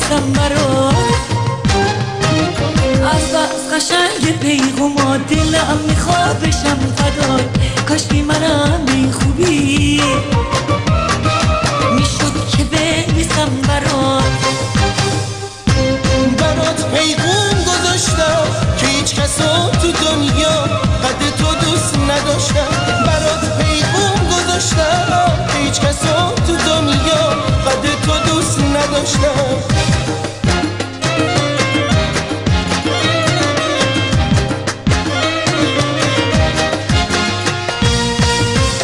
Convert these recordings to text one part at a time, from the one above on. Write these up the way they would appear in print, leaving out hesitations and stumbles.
بنویسم برات از بس قشنگ پیغوما دلم میخواد بشم فدات کاشکی منم این خوبی میشد که بنویسم برات پیغوم گذاشتم که هیچ کسو تو دنیا قد تو دوست نداشتم برات پیغوم گذاشتم که هیچ کسو تو دنیا قد تو دوست نداشتم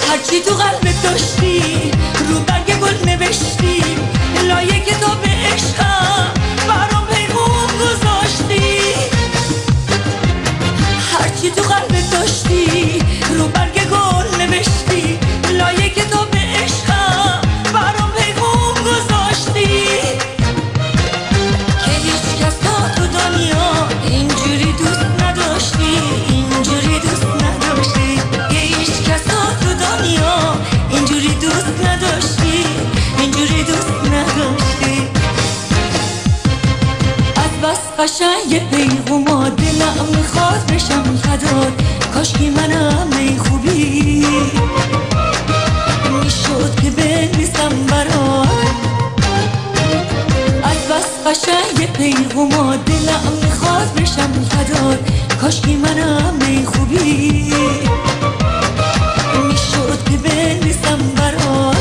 هرچی تو قلبت داشتی رو برگ گل نوشتی لایه کتاب عشقم برام پیغوم گذاشتی هرچی تو قلبت داشتی رو برگ گل نوشتی لایه کتاب عشقم برام پیغوم گذاشتی که هیچ کس تو دنیا اینجوری دوست نداشتی اینجوری دوست نداشتی که هیچ کس تو دنیا اینجوری دوست نداشتی اینجوری دوست نداشتی از بس قشنگ پیغوما دلم میخواد بشم فدات کاشکی منم این خوبی میشد که بنویسم برات از بس قشنگ پیغوما دلم میخواد بشم فدات کاشکی منم این خوبی میشد که بنویسم برات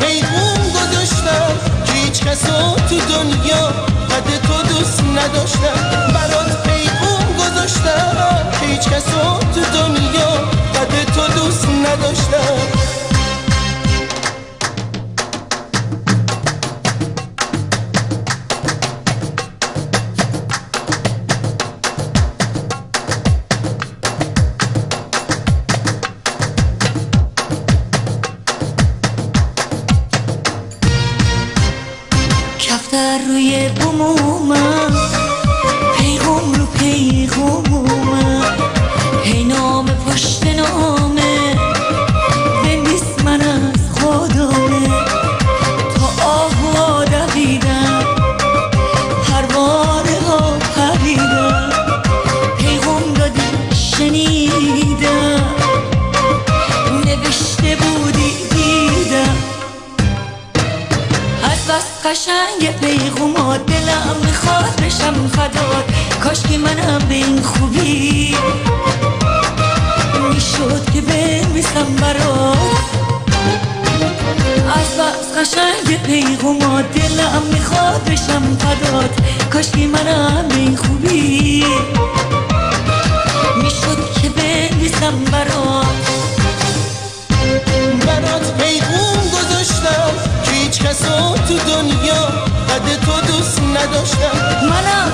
پیغوم گذاشتم که هیچ کسو تو دنیا قد تو دوست نداشتم برات پیغوم گذاشتم که هیچ کسو تو دنیا قد تو دوست نداشتم کفتر روی بومومم پیغوم رو پیغومم هی نام پشت نامه بنویس من از خودمه تا آهوا دویدم پروانه ها پریدم پیغوم دادی شنیدم نوشته بودی دیدم از بس قشنگ پیغوما دلم میخواد بشم فدات کاشکی منم به این خوبی میشد که بنویسم برات از بس قشنگ پیغوما دلم میخواد بشم فدات کاشکی منم به این خوبی میشد که بنویسم برات پیغوم گذاشتم که هیچ کسو تو دنیا قد تو دوست نداشتم منم